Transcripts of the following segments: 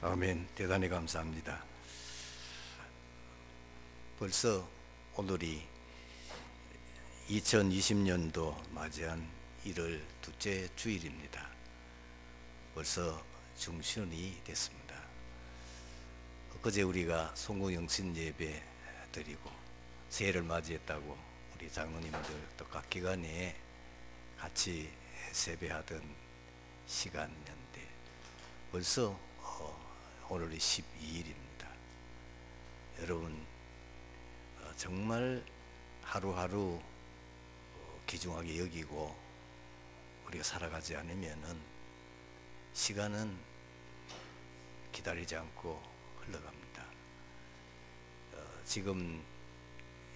아멘. 대단히 감사합니다. 벌써 오늘이 2020년도 맞이한 1월 둘째 주일입니다. 벌써 중순이 됐습니다. 그제 우리가 송구영신 예배 드리고 새해를 맞이했다고 우리 장로님들 또 각 기관에 같이 세배하던 시간이었는데 벌써 오늘이 12일입니다. 여러분 정말 하루하루 귀중하게 여기고 우리가 살아가지 않으면은 시간은 기다리지 않고 흘러갑니다. 지금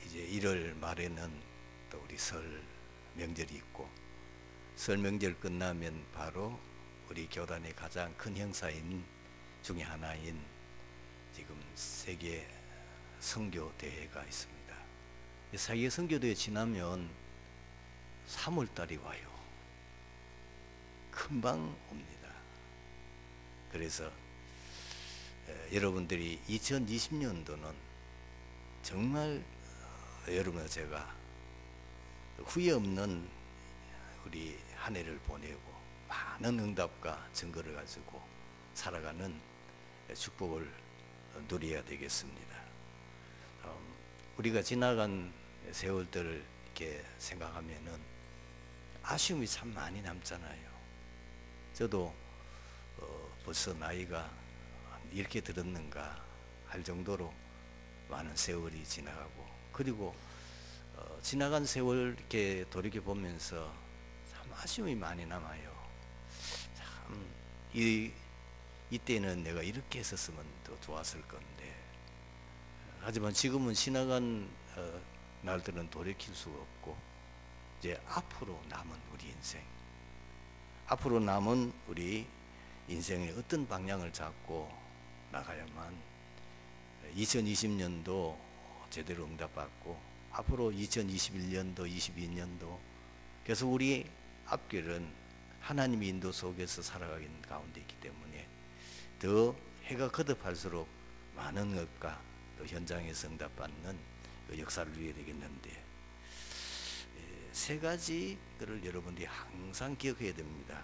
이제 1월 말에는 또 우리 설 명절이 있고 설 명절 끝나면 바로 우리 교단의 가장 큰 행사인 중에 하나인 지금 세계 선교 대회가 있습니다. 세계 선교 대회 지나면 3월 달이 와요. 금방 옵니다. 그래서 여러분들이 2020년도는 정말 여러분과 제가 후회 없는 우리 한 해를 보내고 많은 응답과 증거를 가지고 살아가는 축복을 누려야 되겠습니다. 우리가 지나간 세월들을 이렇게 생각하면은 아쉬움이 참 많이 남잖아요. 저도 벌써 나이가 이렇게 들었는가 할 정도로 많은 세월이 지나가고, 그리고 지나간 세월 이렇게 돌이켜 보면서 참 아쉬움이 많이 남아요. 참 이때는 내가 이렇게 했었으면 더 좋았을 건데, 하지만 지금은 지나간 날들은 돌이킬 수가 없고 이제 앞으로 남은 우리 인생, 앞으로 남은 우리 인생의 어떤 방향을 잡고 나가야만 2020년도 제대로 응답받고 앞으로 2021년도 22년도 계속 우리 앞길은 하나님의 인도 속에서 살아가는 가운데 있기 때문에 더 해가 거듭할수록 많은 것과 또 현장에서 응답받는 그 역사를 누려야 되겠는데, 세 가지를 여러분들이 항상 기억해야 됩니다.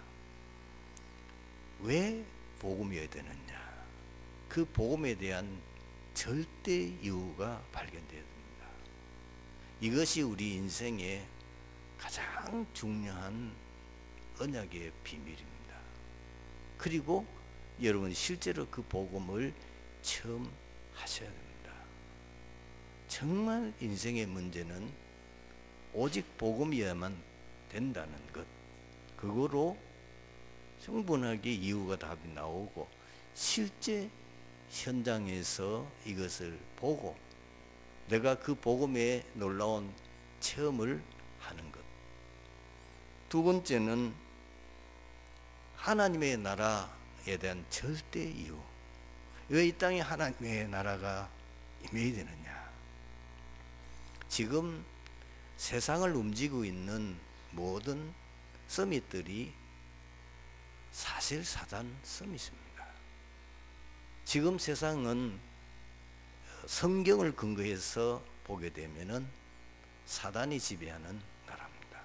왜 복음이어야 되느냐, 그 복음에 대한 절대 이유가 발견되어야 됩니다. 이것이 우리 인생의 가장 중요한 언약의 비밀입니다. 그리고 여러분이 실제로 그 복음을 처음 하셔야 됩니다. 정말 인생의 문제는 오직 복음이어야만 된다는 것, 그거로 충분하게 이유가 답이 나오고 실제 현장에서 이것을 보고 내가 그 복음에 놀라운 체험을 하는 것. 두 번째는 하나님의 나라에 대한 절대 이유. 왜 이 땅에 하나님의 나라가 임해야 되느냐? 지금 세상을 움직이고 있는 모든 서밋들이 사실 사단 서밋입니다. 지금 세상은 성경을 근거해서 보게 되면은 사단이 지배하는 나라입니다.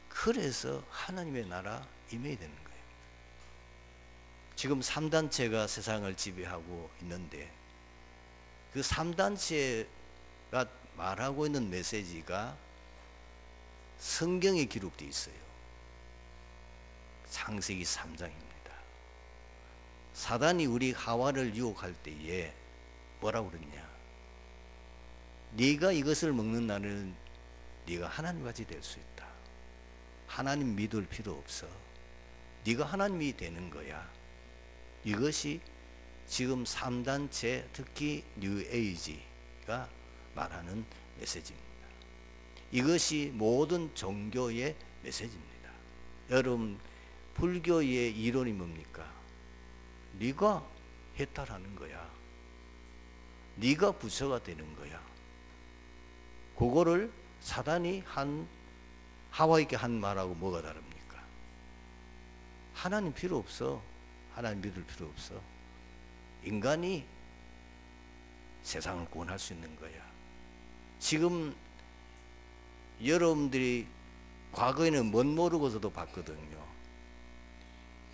그래서 하나님의 나라 임해야 되는 거예요. 지금 3단체가 세상을 지배하고 있는데 그 3단체가 말하고 있는 메시지가 성경에 기록되어 있어요. 창세기 3장입니다. 사단이 우리 하와를 유혹할 때에 뭐라고 그랬냐? 네가 이것을 먹는 날은 네가 하나님같이 될 수 있다. 하나님 믿을 필요 없어. 네가 하나님이 되는 거야. 이것이 지금 3단체, 특히 뉴에이지가 말하는 메시지입니다. 이것이 모든 종교의 메시지입니다. 여러분, 불교의 이론이 뭡니까? 네가 해탈하는 거야. 네가 부처가 되는 거야. 그거를 사단이 하와에게 한 말하고 뭐가 다릅니까? 하나님 필요 없어. 하나님 믿을 필요 없어. 인간이 세상을 구원할 수 있는 거야. 지금 여러분들이 과거에는 못 모르고서도 봤거든요.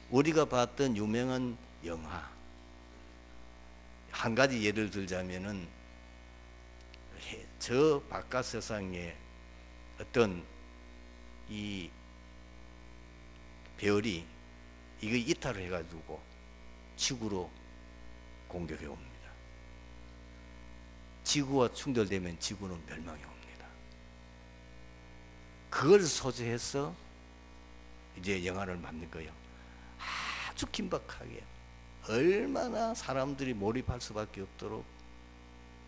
우리가 봤던 유명한 영화, 한 가지 예를 들자면은 저 바깥 세상에 어떤 이 별이 이거 이탈을 해가지고 지구로 공격해 옵니다. 지구와 충돌되면 지구는 멸망해 옵니다. 그걸 소재해서 이제 영화를 만든 거예요. 아주 긴박하게 얼마나 사람들이 몰입할 수밖에 없도록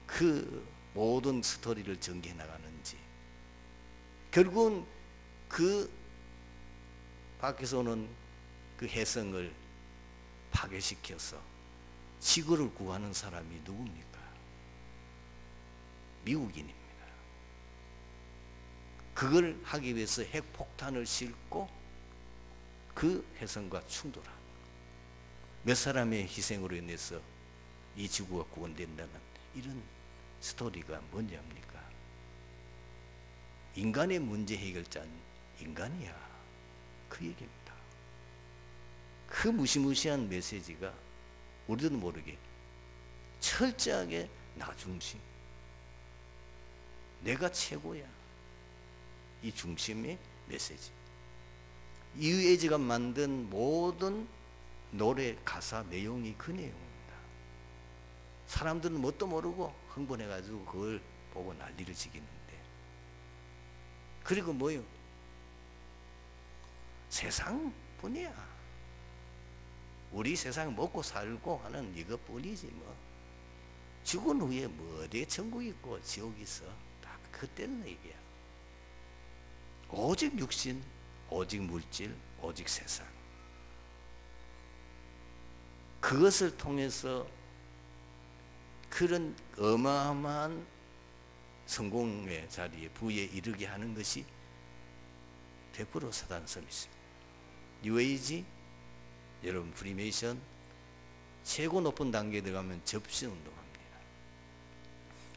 그 모든 스토리를 전개해 나가는지, 결국은 그 밖에서 오는 그 해성을 파괴시켜서 지구를 구하는 사람이 누굽니까? 미국인입니다. 그걸 하기 위해서 핵폭탄을 싣고 그 해성과 충돌하는, 몇 사람의 희생으로 인해서 이 지구가 구원된다는 이런 스토리가 뭔지 압니까? 인간의 문제 해결자는 인간이야, 그 얘기입니다. 그 무시무시한 메시지가 우리도 모르게 철저하게 나 중심, 내가 최고야, 이 중심의 메시지. 이유에즈가 만든 모든 노래 가사 내용이 그 내용입니다. 사람들은 뭣도 모르고 흥분해가지고 그걸 보고 난리를 지기는데, 그리고 뭐요? 세상뿐이야. 우리 세상 먹고 살고 하는 이것뿐이지 뭐. 죽은 후에 뭐 어디에 천국 있고 지옥 있어? 다 그때는 얘기야. 오직 육신, 오직 물질, 오직 세상. 그것을 통해서 그런 어마어마한 성공의 자리에, 부에 이르게 하는 것이 100% 사단섬이십니다. 뉴에이지, 여러분 프리메이션, 최고 높은 단계에 들어가면 접신운동합니다.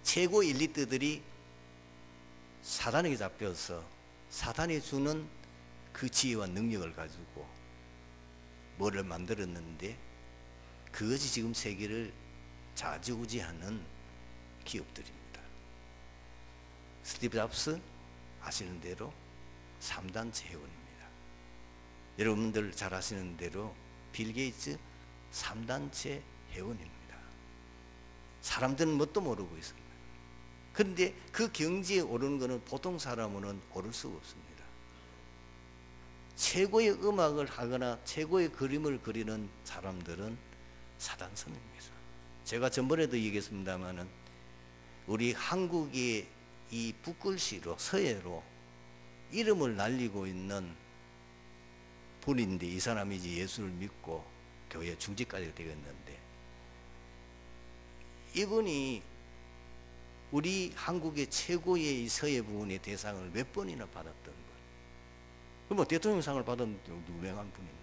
최고 엘리트들이 사단에게 잡혀서 사단이 주는 그 지혜와 능력을 가지고 뭐를 만들었는데, 그것이 지금 세계를 좌지우지하는 기업들입니다. 스티브 잡스 아시는 대로 3단체 회원입니다. 여러분들 잘 아시는 대로 빌 게이츠 3단체 회원입니다. 사람들은 뭣도 모르고 있습니다. 그런데 그 경지에 오르는 것은 보통 사람은 오를 수가 없습니다. 최고의 음악을 하거나 최고의 그림을 그리는 사람들은 사단섬입니다. 제가 전번에도 얘기했습니다마는 우리 한국의 이 붓글씨로, 서예로 이름을 날리고 있는 분인데, 이 사람이 이제 예수를 믿고 교회 중직까지 되었는데, 이분이 우리 한국의 최고의 이 서예 부분의 대상을 몇 번이나 받았던 분. 뭐 대통령상을 받은 유명한 분인데,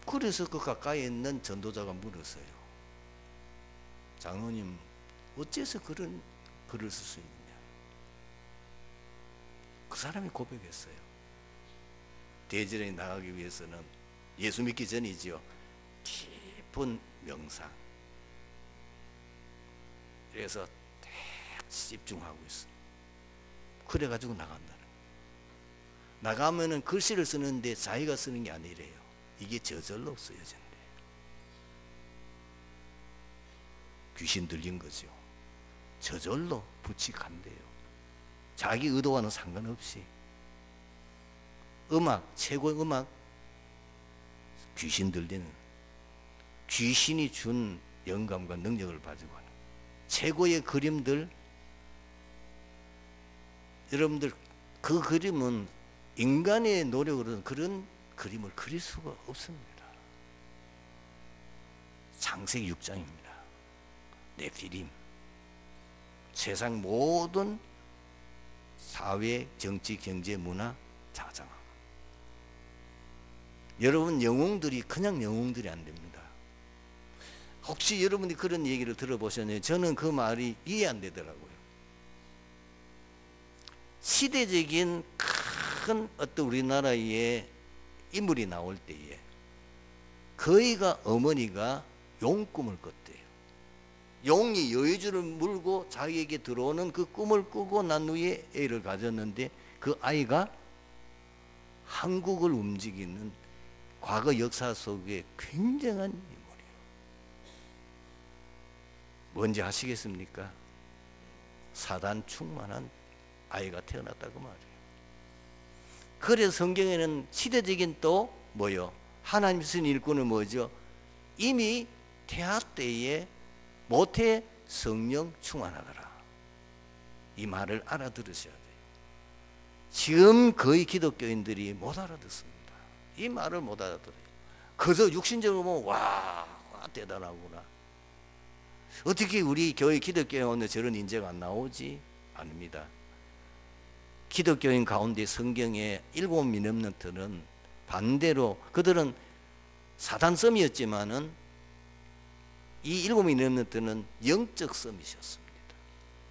그래서 그 가까이에 있는 전도자가 물었어요. 장로님, 어째서 그런 글을 쓸 수 있느냐? 그 사람이 고백했어요. 대전에 나가기 위해서는, 예수 믿기 전이지요, 깊은 명상, 그래서 집중하고 있어. 그래가지고 나간다는 거예요. 나가면은 글씨를 쓰는데 자기가 쓰는 게 아니래요. 이게 저절로 쓰여진대요. 귀신 들린 거죠. 저절로 부칙한대요. 자기 의도와는 상관없이. 음악, 최고의 음악, 귀신 들리는, 귀신이 준 영감과 능력을 가지고 하는 최고의 그림들, 여러분들 그 그림은 인간의 노력으로는 그런 그림을 그릴 수가 없습니다. 창세기 6장입니다. 네피림, 세상 모든 사회, 정치, 경제, 문화, 자장. 여러분 영웅들이 그냥 영웅들이 안 됩니다. 혹시 여러분이 그런 얘기를 들어보셨나요? 저는 그 말이 이해 안 되더라고요. 시대적인 큰 어떤 우리나라의 인물이 나올 때에 그이가 어머니가 용 꿈을 꿨대요. 용이 여의주를 물고 자기에게 들어오는 그 꿈을 꾸고 난 후에 애를 가졌는데 그 아이가 한국을 움직이는 과거 역사 속에 굉장한 인물이에요. 뭔지 아시겠습니까? 사단 충만한 아이가 태어났다고 말이에요. 그래서 성경에는 시대적인 또 뭐요? 하나님 쓰신 일꾼은 뭐죠? 이미 태아 때에 모태 성령 충만하더라. 이 말을 알아들으셔야 돼요. 지금 거의 기독교인들이 못 알아듣습니다. 이 말을 못 알아들어요. 그저 육신적으로 보면 와 대단하구나. 어떻게 우리 교회 기독교에 오늘 저런 인재가 안 나오지? 아닙니다. 기독교인 가운데 성경에 7 미넘넌트는 반대로 그들은 사단섬이었지만은 이 7 미넘넌트는 영적 섬이셨습니다.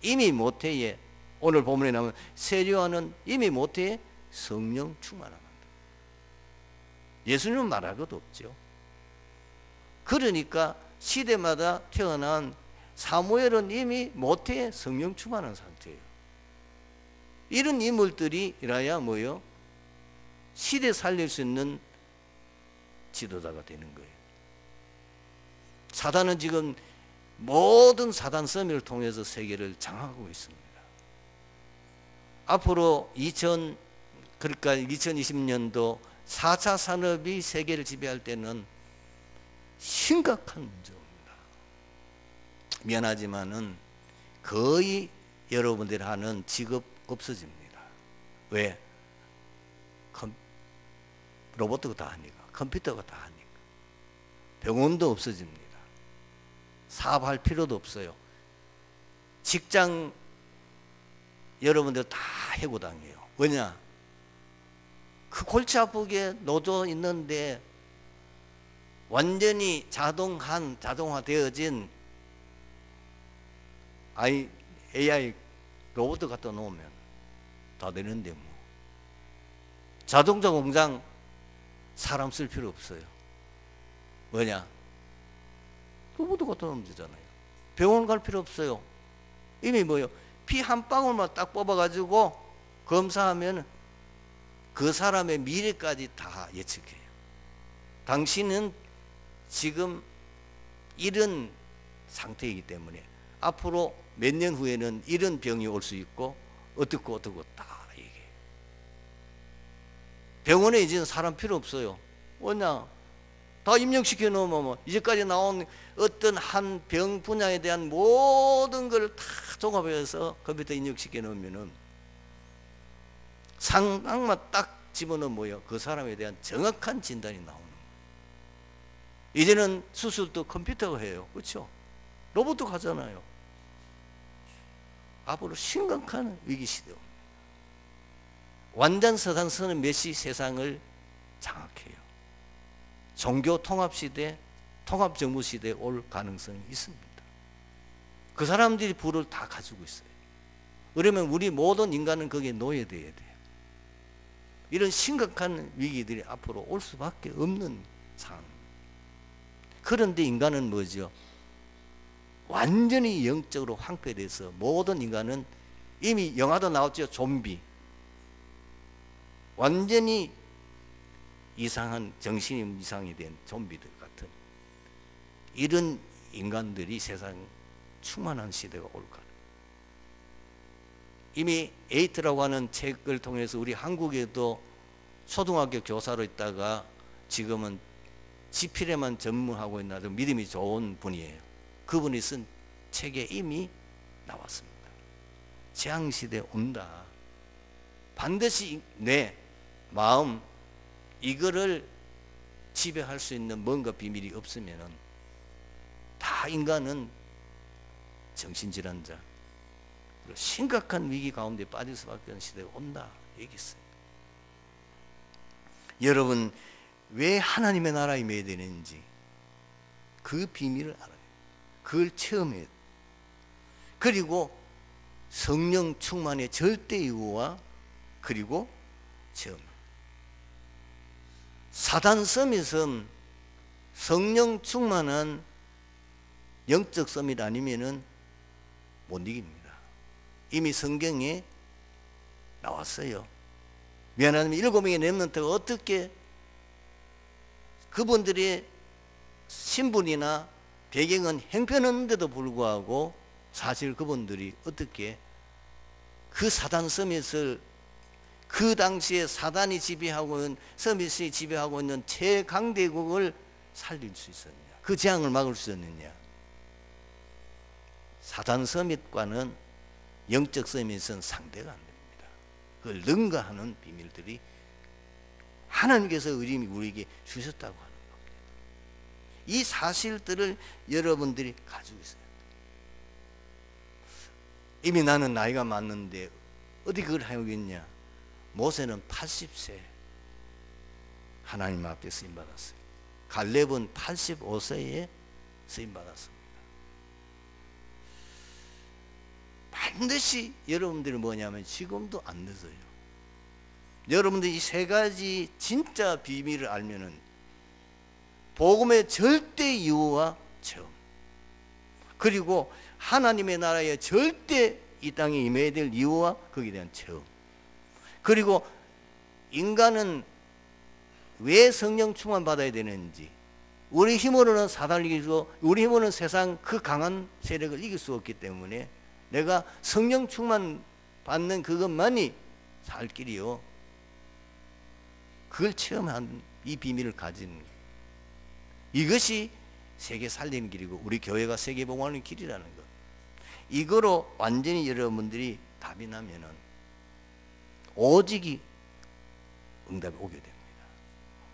이미 모태에 오늘 본문에 나오면 세례요한은 이미 모태에 성령 충만합니다. 예수님은 말할 것도 없죠. 그러니까 시대마다 태어난 사무엘은 이미 모태에 성령 충만한 상태예요. 이런 인물들이라야 뭐요? 시대 살릴 수 있는 지도자가 되는 거예요. 사단은 지금 모든 사단 섬을 통해서 세계를 장악하고 있습니다. 앞으로 그러니까 2020년도 4차 산업이 세계를 지배할 때는 심각한 문제입니다. 미안하지만은 거의 여러분들이 하는 직업 없어집니다. 왜? 로봇도 다 하니까, 컴퓨터가 다 하니까. 병원도 없어집니다. 사업할 필요도 없어요. 직장 여러분들 다 해고당해요. 왜냐? 그 골치 아프게 노조 있는데 완전히 자동화되어진 AI 로봇 갖다 놓으면 다 되는데 뭐. 자동차 공장 사람 쓸 필요 없어요. 뭐냐? 로봇 갖다 놓으면 되잖아요. 병원 갈 필요 없어요. 이미 뭐요? 피 한 방울만 딱 뽑아가지고 검사하면 그 사람의 미래까지 다 예측해요. 당신은 지금 이런 상태이기 때문에 앞으로 몇 년 후에는 이런 병이 올 수 있고 어떻고 다 얘기해요. 병원에 이제는 사람 필요 없어요. 뭐냐? 다 입력시켜 놓으면 뭐 이제까지 나온 어떤 한 병 분야에 대한 모든 걸 다 종합해서 컴퓨터 입력시켜 놓으면은 상황만 딱 집어넣으면 뭐예요? 그 사람에 대한 정확한 진단이 나오는 거예요. 이제는 수술도 컴퓨터가 해요. 그렇죠? 로봇도 가잖아요. 앞으로 심각한 위기 시대입니다. 완전 서단서는 메시 세상을 장악해요. 종교 통합 시대, 통합 정부 시대에 올 가능성이 있습니다. 그 사람들이 부를 다 가지고 있어요. 그러면 우리 모든 인간은 거기에 노예되어야 돼요. 이런 심각한 위기들이 앞으로 올 수밖에 없는 상황입니다. 그런데 인간은 뭐죠? 완전히 영적으로 황폐돼서 모든 인간은 이미 영화도 나왔죠. 좀비. 완전히 이상한 정신이 이상이 된 좀비들 같은 이런 인간들이 세상 충만한 시대가 올 거예요. 이미 에이트라고 하는 책을 통해서 우리 한국에도 초등학교 교사로 있다가 지금은 지필에만 전문하고 있는 아주 믿음이 좋은 분이에요. 그분이 쓴 책에 이미 나왔습니다. 재앙시대 온다. 반드시 뇌, 마음 이거를 지배할 수 있는 뭔가 비밀이 없으면은 다 인간은 정신질환자 심각한 위기 가운데 빠질 수밖에 없는 시대가 온다 얘기했어요. 여러분 왜 하나님의 나라에 임해야 되는지 그 비밀을 알아요. 그걸 체험해야 돼요. 그리고 성령 충만의 절대 이유와 그리고 체험. 사단 서밋은 성령 충만한 영적 서밋 아니면은 못 이깁니다. 이미 성경에 나왔어요. 미안하면 7명의 렘넌트가 어떻게 그분들의 신분이나 배경은 형편없는데도 불구하고 사실 그분들이 어떻게 그 사단 서밋을 그 당시에 사단이 지배하고 있는 서밋이 지배하고 있는 최강대국을 살릴 수 있었냐, 그 재앙을 막을 수 있느냐. 사단 서밋과는 영적 서밋은 상대가 안 됩니다. 그걸 능가하는 비밀들이 하나님께서 우리에게 주셨다고 하는 겁니다. 이 사실들을 여러분들이 가지고 있어요. 이미 나는 나이가 많는데 어디 그걸 하겠냐. 모세는 80세 하나님 앞에 쓰임받았어요. 갈렙은 85세에 쓰임받았습니다. 반드시 여러분들이 뭐냐면 지금도 안 늦어요. 여러분들이 이 세 가지 진짜 비밀을 알면은 복음의 절대 이유와 체험, 그리고 하나님의 나라에 절대 이 땅에 임해야 될 이유와 거기에 대한 체험, 그리고 인간은 왜 성령 충만 받아야 되는지, 우리 힘으로는 사단을 이기고 우리 힘으로는 세상 그 강한 세력을 이길 수 없기 때문에 내가 성령 충만 받는 그것만이 살 길이요. 그걸 체험한 이 비밀을 가진, 이것이 세계 살리는 길이고 우리 교회가 세계 복음하는 길이라는 것. 이거로 완전히 여러분들이 답이 나면은 오직이 응답이 오게 됩니다.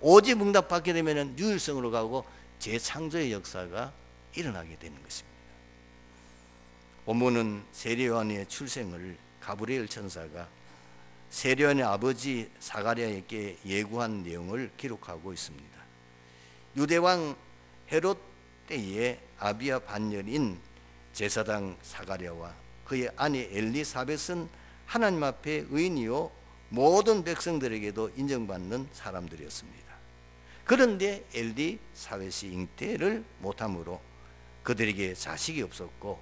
오직 응답 받게 되면은 유일성으로 가고 재창조의 역사가 일어나게 되는 것입니다. 본문은 세례요한의 출생을 가브리엘 천사가 세례요한의 아버지 사가랴에게 예고한 내용을 기록하고 있습니다. 유대왕 헤롯 때에 아비야 반열인 제사장 사가랴와 그의 아내 엘리사벳은 하나님 앞에 의인이요 모든 백성들에게도 인정받는 사람들이었습니다. 그런데 엘리사벳이 잉태를 못함으로 그들에게 자식이 없었고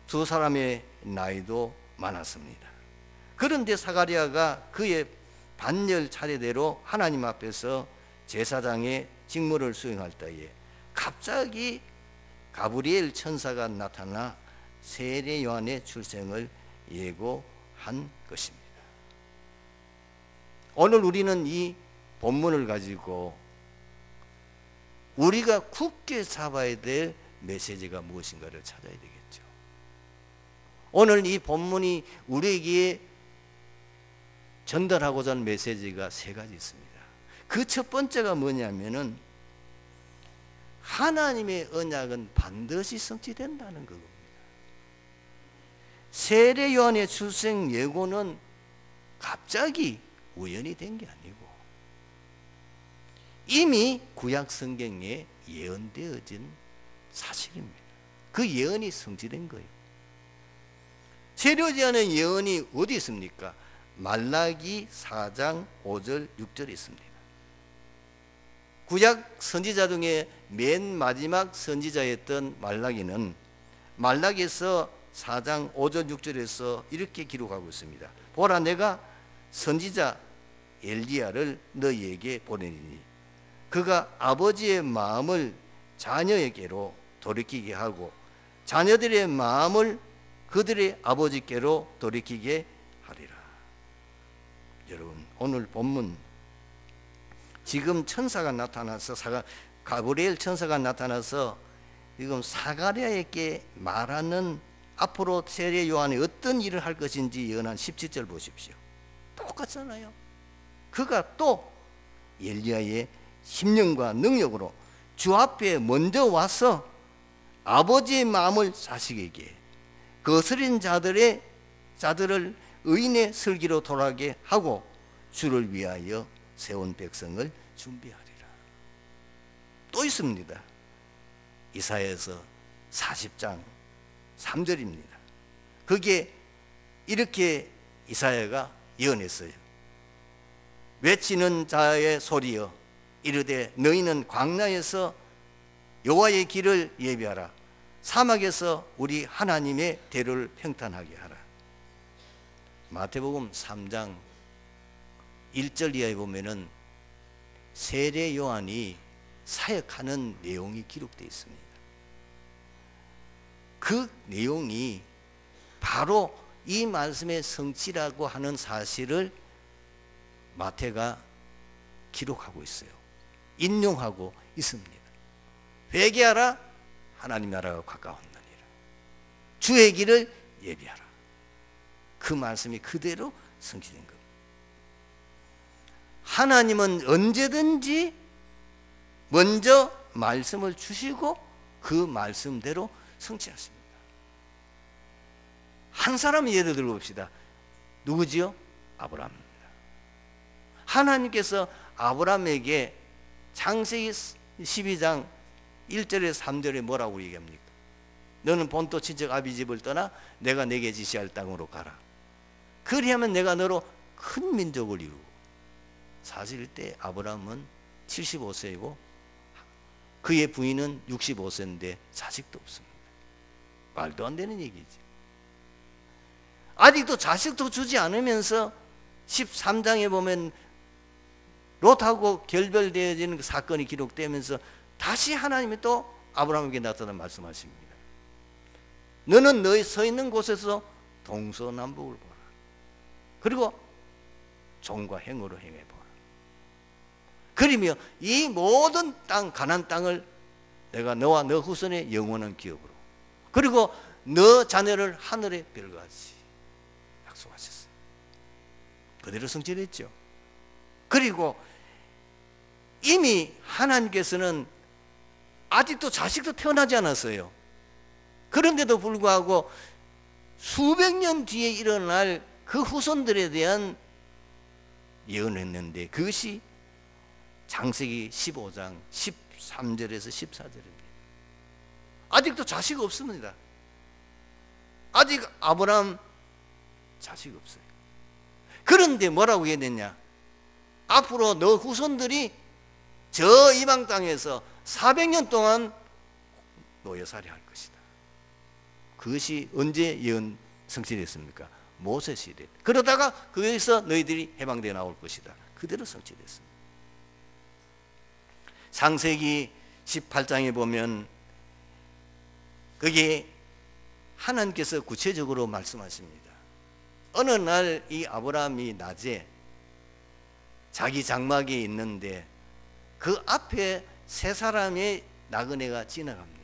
두 사람의 나이도 많았습니다. 그런데 사가랴가 그의 반열 차례대로 하나님 앞에서 제사장의 직무를 수행할 때에 갑자기 가브리엘 천사가 나타나 세례 요한의 출생을 예고한 것입니다. 오늘 우리는 이 본문을 가지고 우리가 굳게 잡아야 될 메시지가 무엇인가를 찾아야 되겠죠. 오늘 이 본문이 우리에게 전달하고자 하는 메시지가 세 가지 있습니다. 그 첫 번째가 뭐냐면은 하나님의 언약은 반드시 성취된다는 겁니다. 세례 요한의 출생 예고는 갑자기 우연이 된 게 아니고 이미 구약 성경에 예언되어진 사실입니다. 그 예언이 성취된 거예요. 세례 요한의 예언이 어디 있습니까? 말라기 4장 5절 6절에 있습니다. 구약 선지자 중에 맨 마지막 선지자였던 말라기는 말라기에서 4장 5절 6절에서 이렇게 기록하고 있습니다. 보라, 내가 선지자 엘리야를 너희에게 보내리니 그가 아버지의 마음을 자녀에게로 돌이키게 하고 자녀들의 마음을 그들의 아버지께로 돌이키게 하리라. 여러분, 오늘 본문 지금 천사가 나타나서 가브리엘 천사가 나타나서 지금 사가랴에게 말하는 앞으로 세례 요한이 어떤 일을 할 것인지 예언한 17절 보십시오. 똑같잖아요. 그가 또 엘리야의 심령과 능력으로 주 앞에 먼저 와서 아버지의 마음을 자식에게 거스린 자들을 의인의 슬기로 돌아가게 하고 주를 위하여 세운 백성을 준비하리라. 또 있습니다. 이사야서 40장 3절입니다. 거기에 이렇게 이사야가 예언했어요. 외치는 자의 소리여 이르되 너희는 광야에서 여호와의 길을 예비하라. 사막에서 우리 하나님의 대로를 평탄하게 하라. 마태복음 3장 1절 이하에 보면은 세례 요한이 사역하는 내용이 기록되어 있습니다. 그 내용이 바로 이 말씀의 성취라고 하는 사실을 마태가 기록하고 있어요. 인용하고 있습니다. 회개하라, 하나님 나라가 가까웠느니라. 주의 길을 예비하라. 그 말씀이 그대로 성취된 겁니다. 하나님은 언제든지 먼저 말씀을 주시고 그 말씀대로 성취하십니다. 한 사람의 예를 들어 봅시다. 누구지요? 아브라함입니다. 하나님께서 아브라함에게 창세기 12장 1절에서 3절에 뭐라고 얘기합니까? 너는 본토 친척 아비 집을 떠나 내가 내게 지시할 땅으로 가라. 그리하면 내가 너로 큰 민족을 이루고. 사실 이때 아브라함은 75세이고 그의 부인은 65세인데 자식도 없습니다. 말도 안 되는 얘기지. 아직도 자식도 주지 않으면서 13장에 보면 롯하고 결별되어지는 그 사건이 기록되면서 다시 하나님이 또 아브라함에게 나타나 말씀하십니다. 너는 너희 서 있는 곳에서 동서남북을 보라. 그리고 종과 행으로 행해보라. 그러며 이 모든 땅, 가나안 땅을 내가 너와 너 후손의 영원한 기업으로, 그리고 너 자녀를 하늘의 별같이 약속하셨어요. 그대로 성취됐죠. 그리고 이미 하나님께서는 아직도 자식도 태어나지 않았어요. 그런데도 불구하고 수백 년 뒤에 일어날 그 후손들에 대한 예언을 했는데 그것이 창세기 15장 13절에서 14절입니다. 아직도 자식 없습니다. 아직 아브라함 자식 없어요. 그런데 뭐라고 해야 되냐? 앞으로 너 후손들이 저 이방 땅에서 400년 동안 노예살이 할 것이다. 그것이 언제 예언 성취됐습니까? 모세 시대. 그러다가 거기서 너희들이 해방되어 나올 것이다. 그대로 성취됐습니다. 창세기 18장에 보면 거기에 하나님께서 구체적으로 말씀하십니다. 어느 날 이 아브라함이 낮에 자기 장막에 있는데 그 앞에 세 사람의 나그네가 지나갑니다.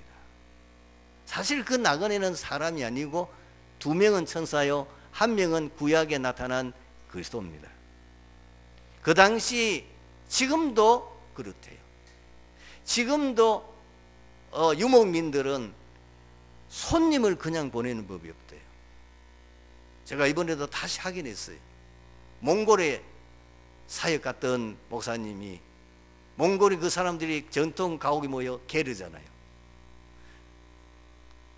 사실 그 나그네는 사람이 아니고 두 명은 천사요, 한 명은 구약에 나타난 그리스도입니다. 그 당시 지금도 그렇대요. 지금도 유목민들은 손님을 그냥 보내는 법이 없대요. 제가 이번에도 다시 확인했어요. 몽골에 사역 갔던 목사님이, 몽골이 그 사람들이 전통 가옥이 뭐예요? 게르잖아요.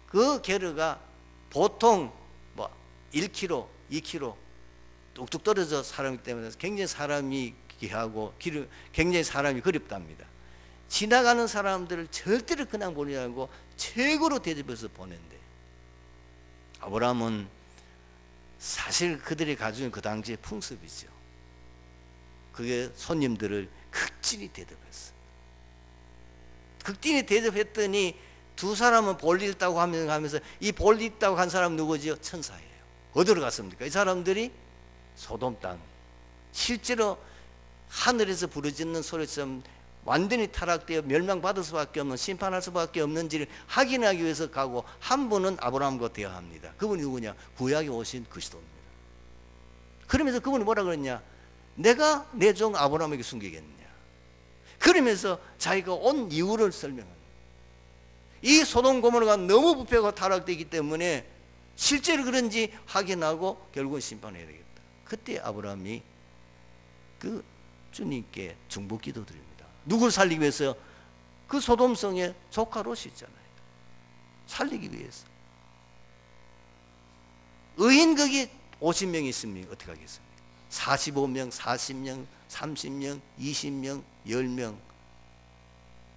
그 게르가 보통 뭐 1km, 2km 뚝뚝 떨어져 사람이기 때문에 굉장히 사람이 귀하고 굉장히 사람이 그립답니다. 지나가는 사람들을 절대로 그냥 보내지 않고 최고로 대접해서 보낸대. 아브라함은 사실 그들이 가지고 있는 그 당시의 풍습이죠. 그게 손님들을 극진히 대접했어. 극진히 대접했더니 두 사람은 볼일 있다고 하면서 이 볼일 있다고 한 사람 누구지요? 천사예요. 어디로 갔습니까? 이 사람들이 소돔 땅, 실제로 하늘에서 부르짖는 소리처럼 완전히 타락되어 멸망받을 수밖에 없는, 심판할 수밖에 없는지를 확인하기 위해서 가고, 한 분은 아브라함과 대화합니다. 그분이 누구냐? 구약에 오신 그리스도입니다. 그러면서 그분이 뭐라 그랬냐? 내가 내 종 아브라함에게 숨기겠느냐? 그러면서 자기가 온 이유를 설명합니다. 이 소돔 고모라가 너무 부패하고 타락되기 때문에 실제로 그런지 확인하고 결국은 심판해야 되겠다. 그때 아브라함이 그 주님께 중보 기도 드립니다. 누굴 살리기 위해서? 그 소돔성의 조카 롯이 있잖아요. 살리기 위해서. 의인 거기 50명 있으면 어떻게 하겠습니까? 45명, 40명, 30명, 20명, 10명.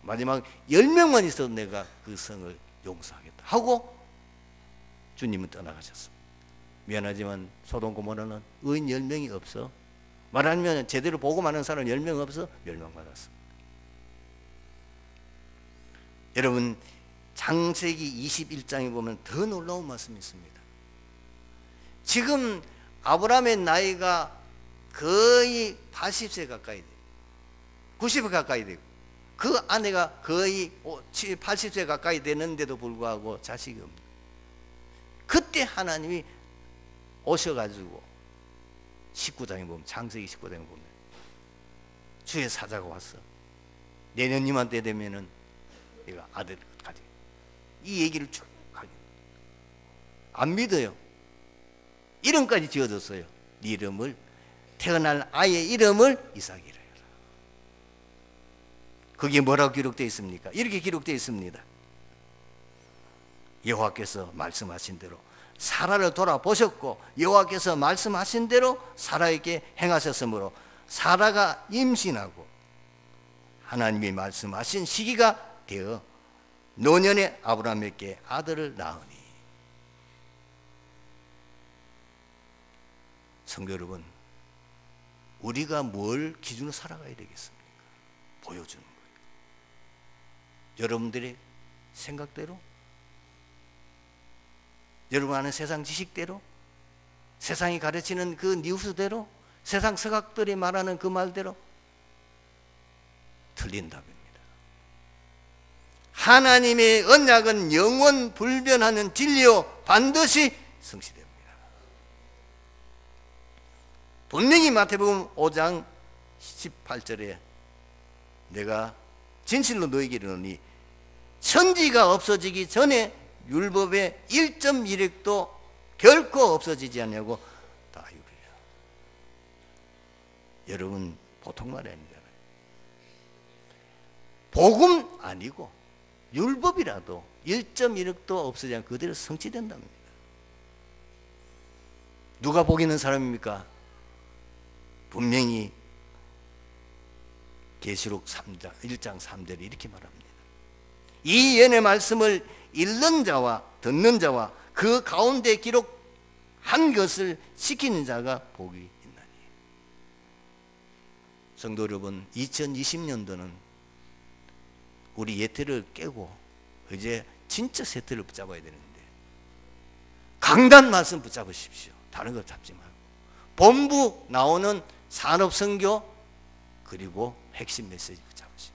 마지막 10명만 있어도 내가 그 성을 용서하겠다 하고 주님은 떠나가셨습니다. 미안하지만 소돔 고모라는 의인 10명이 없어. 말하면 제대로 보고 마는 사람 10명 없어 멸망받았습니다. 여러분, 창세기 21장에 보면 더 놀라운 말씀이 있습니다. 지금 아브라함의 나이가 거의 80세 가까이 돼요. 90세 가까이 되고 그 아내가 거의 80세 가까이 되는데도 불구하고 자식이 없는. 그때 하나님이 오셔가지고 19장에 보면, 창세기 19장에 보면 주의 사자가 왔어. 내년님한테 되면은 내가 아들을 가지. 이 얘기를 쭉 하게. 안 믿어요. 이름까지 지어줬어요. 네 이름을, 태어날 아이의 이름을 이삭이라 해라. 거기에 뭐라고 기록되어 있습니까? 이렇게 기록되어 있습니다. 여호와께서 말씀하신 대로 사라를 돌아보셨고 여호와께서 말씀하신 대로 사라에게 행하셨으므로 사라가 임신하고 하나님이 말씀하신 시기가 되어 노년에 아브라함에게 아들을 낳으니. 성도 여러분, 우리가 뭘 기준으로 살아가야 되겠습니까? 보여주는 거예요. 여러분들의 생각대로, 여러분 아는 세상 지식대로, 세상이 가르치는 그 뉴스대로, 세상 서각들이 말하는 그 말대로 틀린 답입니다. 하나님의 언약은 영원 불변하는 진리요 반드시 성취됩니다. 분명히 마태복음 5장 18절에 내가 진실로 너에게 이르노니 천지가 없어지기 전에 율법의 1.1획도 결코 없어지지 않냐고 다 이루리라. 여러분, 보통 말이 아니잖아요. 복음 아니고 율법이라도 1.1획도 없어지지 않고 그대로 성취된답니다. 누가 복 있는 사람입니까? 분명히 계시록 1장 3절에 이렇게 말합니다. 이 예언의 말씀을 읽는 자와 듣는 자와 그 가운데 기록한 것을 지키는 자가 복이 있나니. 성도 여러분, 2020년도는 우리 예태를 깨고 이제 진짜 세태를 붙잡아야 되는데, 강단 말씀 붙잡으십시오. 다른 거 잡지 말고 본부 나오는 산업선교 그리고 핵심 메시지 붙잡으십시오.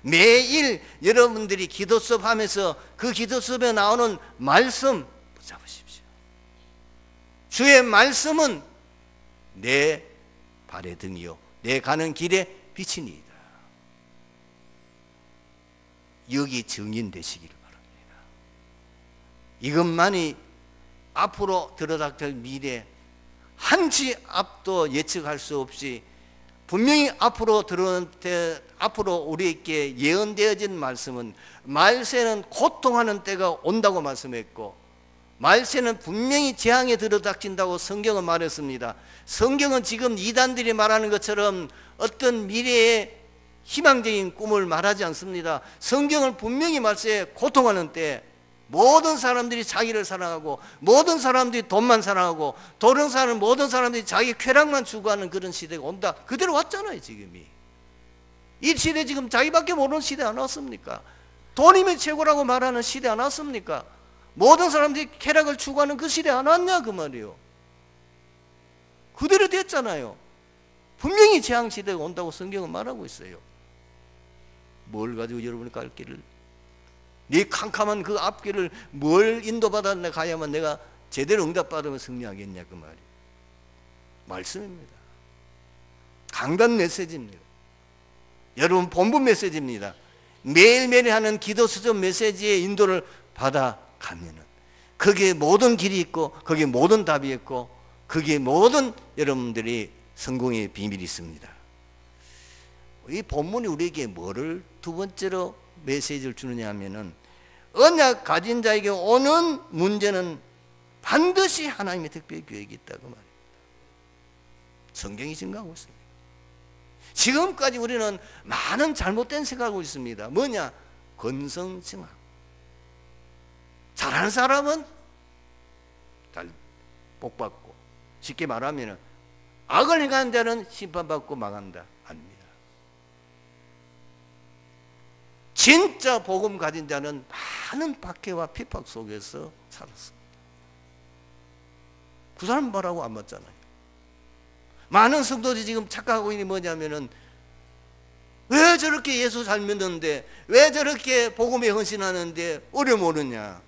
매일 여러분들이 기도 수업 하면서 그 기도 수업에 나오는 말씀 붙잡으십시오. 주의 말씀은 내 발의 등이요 내 가는 길에 빛이니이다. 여기 증인되시기를 바랍니다. 이것만이 앞으로 들어닥칠 미래 한치 앞도 예측할 수 없이 분명히 앞으로 우리에게 예언되어진 말씀은 말세는 고통하는 때가 온다고 말씀했고, 말세는 분명히 재앙에 들어닥친다고 성경은 말했습니다. 성경은 지금 이단들이 말하는 것처럼 어떤 미래의 희망적인 꿈을 말하지 않습니다. 성경은 분명히 말세에 고통하는 때 모든 사람들이 자기를 사랑하고 모든 사람들이 돈만 사랑하고 모든 사람들이 자기 쾌락만 추구하는 그런 시대가 온다. 그대로 왔잖아요. 지금이 이 시대 지금 자기밖에 모르는 시대 안 왔습니까? 돈이면 최고라고 말하는 시대 안 왔습니까? 모든 사람들이 쾌락을 추구하는 그 시대 안 왔냐 그 말이에요. 그대로 됐잖아요. 분명히 재앙 시대가 온다고 성경은 말하고 있어요. 뭘 가지고 여러분이 갈 길을, 네 캄캄한 그 앞길을 뭘 인도받아 가야만 내가 제대로 응답받으면 승리하겠냐 그 말이에요. 말씀입니다. 강단 메시지입니다. 여러분 본분 메시지입니다. 매일매일 하는 기도 수업 메시지의 인도를 받아가면은 거기에 모든 길이 있고 거기에 모든 답이 있고 거기에 모든 여러분들이 성공의 비밀이 있습니다. 이 본문이 우리에게 뭐를 두 번째로 메시지를 주느냐 하면은 언약 가진 자에게 오는 문제는 반드시 하나님의 특별 계획이 있다고 말입니다. 성경이 증거하고 있습니다. 지금까지 우리는 많은 잘못된 생각을 하고 있습니다. 뭐냐? 권성징악. 잘하는 사람은 잘 복받고, 쉽게 말하면 악을 행하는 자는 심판받고 망한다. 아닙니다. 진짜 복음 가진 자는 많은 박해와 핍박 속에서 살았습니다. 그 사람 뭐라고 안 맞잖아요. 많은 성도들이 지금 착각하고 있는 게 뭐냐면은 왜 저렇게 예수 잘 믿는데, 왜 저렇게 복음에 헌신하는데 어려움 오느냐.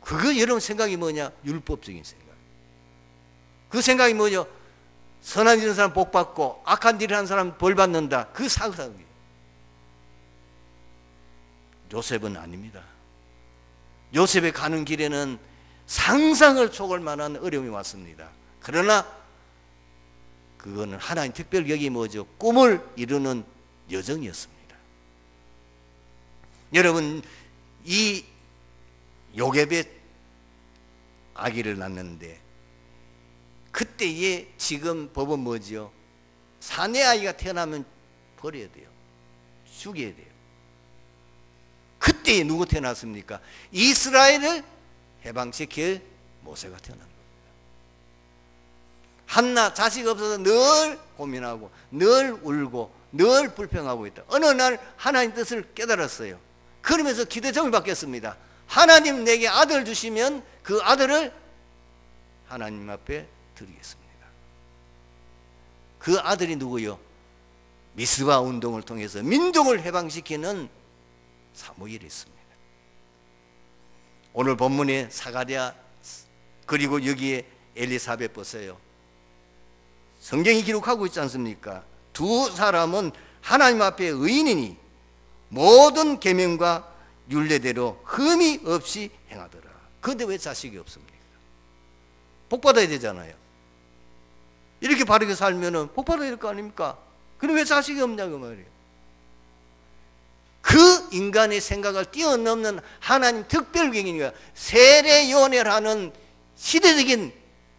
그거 여러분 생각이 뭐냐? 율법적인 생각. 그 생각이 뭐죠? 선한 일 하는 사람 복 받고 악한 일 하는 사람 벌 받는다. 그 사고상이에요. 요셉은 아닙니다. 요셉의 가는 길에는 상상을 초월 만한 어려움이 왔습니다. 그러나 그거는 하나님 특별 계획이 뭐죠? 꿈을 이루는 여정이었습니다. 여러분, 이 요셉의 아기를 낳는데 그때에 지금 법은 뭐죠? 사내 아이가 태어나면 버려야 돼요. 죽여야 돼요. 그때에 누구 태어났습니까? 이스라엘을 해방시킬 모세가 태어난 겁니다. 한나 자식 없어서 늘 고민하고 늘 울고 늘 불평하고 있다. 어느 날 하나님 뜻을 깨달았어요. 그러면서 기도 제목이 바뀌었습니다. 하나님 내게 아들 주시면 그 아들을 하나님 앞에 드리겠습니다. 그 아들이 누구요? 미스바 운동을 통해서 민족을 해방시키는 사무엘이 있습니다. 오늘 본문에 사가랴 그리고 여기에 엘리사벳 보세요. 성경이 기록하고 있지 않습니까? 두 사람은 하나님 앞에 의인이니 모든 계명과 율례대로 흠이 없이 행하더라. 그런데 왜 자식이 없습니까? 복 받아야 되잖아요. 이렇게 바르게 살면은 복 받아야 될 거 아닙니까? 그럼 왜 자식이 없냐고 말이에요. 그 인간의 생각을 뛰어넘는 하나님 특별 계획인 거야. 세례요한을 하는 시대적인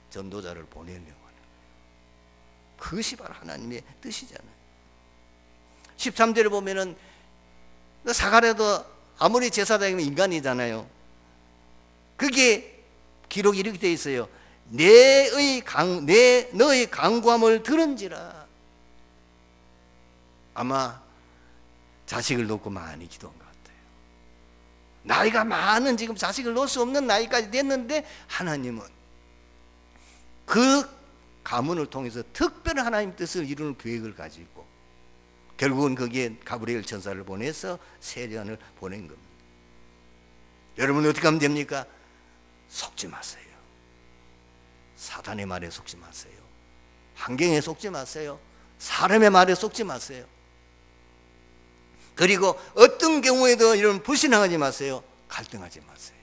전도자를 보내려고 하는 거예요. 그것이 바로 하나님의 뜻이잖아요. 13절에 보면은 사가랴도 아무리 제사장이면 인간이잖아요. 그게 기록이 이렇게 되어 있어요. 너의 간구함을 들은지라. 아마 자식을 놓고 많이 기도한 것 같아요. 나이가 많은 지금 자식을 놓을 수 없는 나이까지 됐는데 하나님은 그 가문을 통해서 특별한 하나님 뜻을 이루는 계획을 가지고 결국은 거기에 가브리엘 천사를 보내서 세례요한을 보낸 겁니다. 여러분 어떻게 하면 됩니까? 속지 마세요. 사단의 말에 속지 마세요. 환경에 속지 마세요. 사람의 말에 속지 마세요. 그리고 어떤 경우에도 이런 불신앙하지 마세요. 갈등하지 마세요.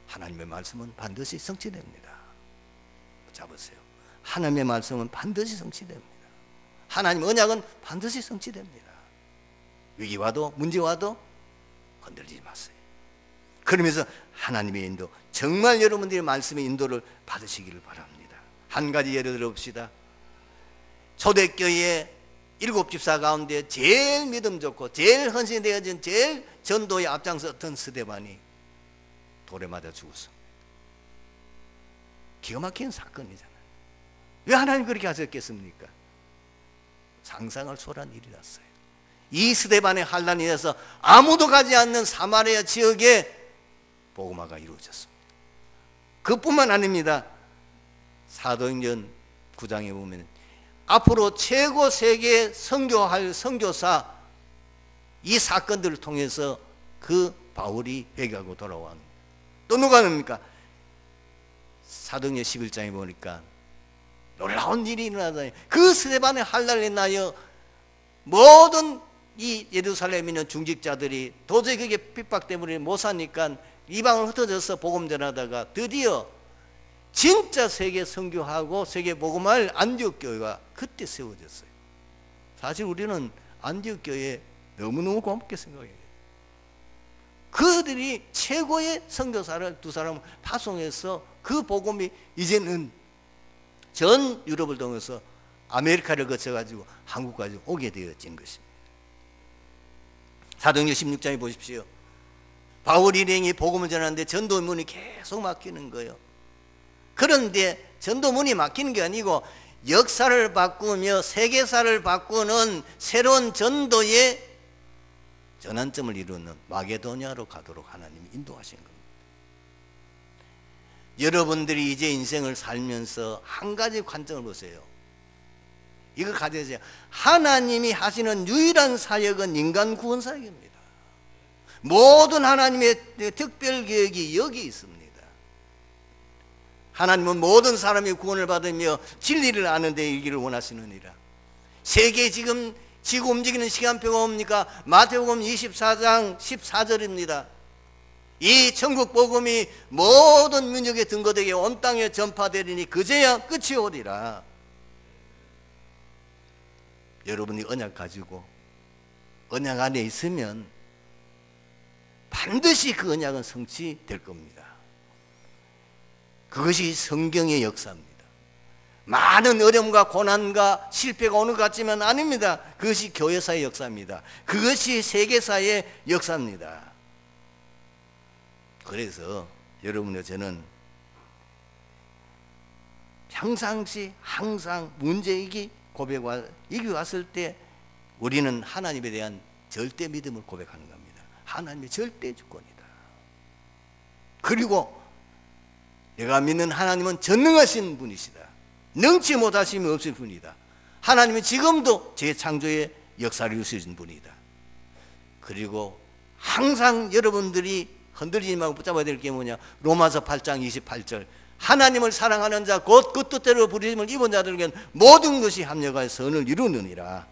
하나님의 말씀은 반드시 성취됩니다. 잡으세요. 하나님의 말씀은 반드시 성취됩니다. 하나님 언약은 반드시 성취됩니다. 위기 와도 문제 와도 흔들리지 마세요. 그러면서 하나님의 인도, 정말 여러분들의 말씀의 인도를 받으시기를 바랍니다. 한 가지 예를 들어봅시다. 초대교회 7집사 가운데 제일 믿음 좋고 제일 헌신이 되어진 제일 전도에 앞장섰던 스데반이 돌에 맞아 죽었습니다. 기가 막힌 사건이잖아요. 왜 하나님 그렇게 하셨겠습니까? 상상을 초월한 일이 났어요. 이 스데반의 환란에 의해서 아무도 가지 않는 사마리아 지역에 복음화가 이루어졌습니다. 그뿐만 아닙니다. 사도행전 9장에 보면 앞으로 최고 세계 선교할 선교사 이 사건들을 통해서 그 바울이 회개하고 돌아왔습니다. 또 누가 합니까? 사도행전 11장에 보니까 놀라운 일이 일어나잖아요. 그 스데반의 환란에 인하여 모든 이 예루살렘에 있는 중직자들이 도저히 그게 핍박 때문에 못 사니까 이방으로 흩어져서 복음 전하다가 드디어 진짜 세계 선교하고 세계 복음할 안디옥 교회가 그때 세워졌어요. 사실 우리는 안디옥 교회에 너무너무 고맙게 생각해요. 그들이 최고의 선교사를 두 사람을 파송해서 그 복음이 이제는 전 유럽을 통해서 아메리카를 거쳐가지고 한국까지 오게 되어진 것입니다. 사도행전 16장에 보십시오. 바울 일행이 복음을 전하는데 전도문이 계속 막히는 거예요. 그런데 전도문이 막히는 게 아니고 역사를 바꾸며 세계사를 바꾸는 새로운 전도의 전환점을 이루는 마게도냐로 가도록 하나님이 인도하신 겁니다. 여러분들이 이제 인생을 살면서 한 가지 관점을 보세요. 이거 가져야죠. 하나님이 하시는 유일한 사역은 인간 구원 사역입니다. 모든 하나님의 특별 계획이 여기 있습니다. 하나님은 모든 사람이 구원을 받으며 진리를 아는 데 이르기를 원하시느니라. 세계에 지금 지구 움직이는 시간표가 뭡니까? 마태복음 24장 14절입니다. 이 천국 복음이 모든 민족에 등거되게 온 땅에 전파되리니 그제야 끝이 오리라. 여러분이 언약 가지고 언약 안에 있으면 반드시 그 언약은 성취될 겁니다. 그것이 성경의 역사입니다. 많은 어려움과 고난과 실패가 오는 것 같지만 아닙니다. 그것이 교회사의 역사입니다. 그것이 세계사의 역사입니다. 그래서 여러분과 저는 평상시 항상 문제이기 고백과 이기 왔을 때 우리는 하나님에 대한 절대 믿음을 고백하는 겁니다. 하나님의 절대 주권이다. 그리고 내가 믿는 하나님은 전능하신 분이시다. 능치 못하심이 없을 분이다. 하나님은 지금도 재창조의 역사를 이루시는 분이다. 그리고 항상 여러분들이 흔들리지 말고 붙잡아야 될 게 뭐냐? 로마서 8장 28절 하나님을 사랑하는 자 곧 그 뜻대로 부르심을 입은 자들에게는 모든 것이 합력하여 선을 이루느니라.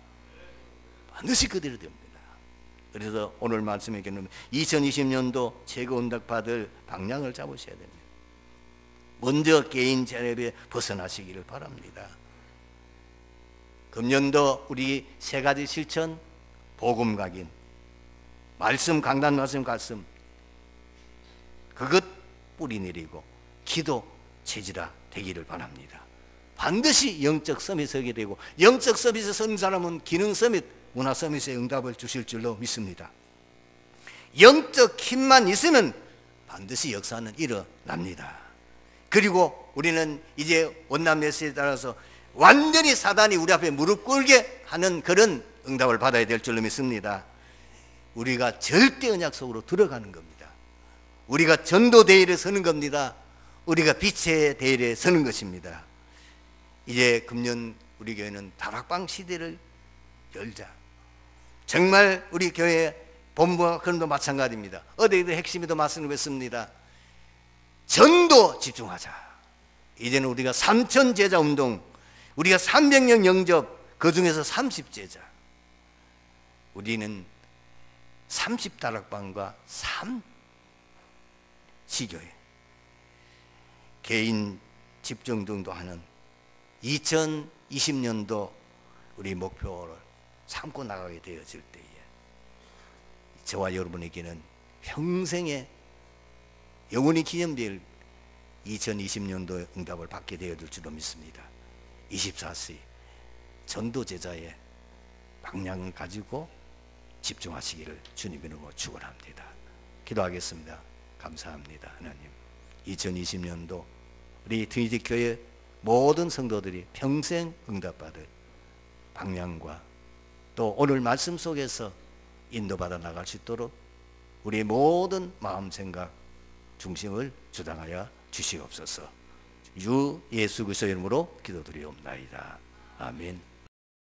반드시 그대로 됩니다. 그래서 오늘 말씀에 보면 2020년도 최고 응답 받을 방향을 잡으셔야 됩니다. 먼저 개인 제랩에 벗어나시기를 바랍니다. 금년도 우리 세 가지 실천, 복음 각인, 말씀 강단 말씀 가슴, 그것 뿌리 내리고 기도 체질화 되기를 바랍니다. 반드시 영적 서밋 서게 되고 영적 서밋에 선 사람은 기능 서밋, 문화 서밋에 응답을 주실 줄로 믿습니다. 영적 힘만 있으면 반드시 역사는 일어납니다. 그리고 우리는 이제 원남 메시지에 따라서 완전히 사단이 우리 앞에 무릎 꿇게 하는 그런 응답을 받아야 될 줄로 믿습니다. 우리가 절대 언약 속으로 들어가는 겁니다. 우리가 전도 대열에 서는 겁니다. 우리가 빛의 대열에 서는 것입니다. 이제 금년 우리 교회는 다락방 시대를 열자. 정말 우리 교회 본부와 그런도 마찬가지입니다. 어디에도 핵심에도 말씀드렸습니다. 전도 집중하자. 이제는 우리가 3,000 제자 운동, 우리가 300명 영접, 그 중에서 30제자. 우리는 30다락방과 3시교회 개인 집중등도 하는 2020년도 우리 목표를 삼고 나가게 되어질 때에 저와 여러분에게는 평생의 영원히 기념될 2020년도의 응답을 받게 되어질 줄로 믿습니다. 24세 전도제자의 방향을 가지고 집중하시기를 주님 이름으로 축원합니다. 기도하겠습니다. 감사합니다. 하나님, 2020년도 우리 트니티 교회 모든 성도들이 평생 응답받을 방향과 또 오늘 말씀 속에서 인도받아 나갈 수 있도록 우리의 모든 마음 생각 중심을 주장하여 주시옵소서. 주 예수 그리스도의 이름으로 기도드리옵나이다. 아멘.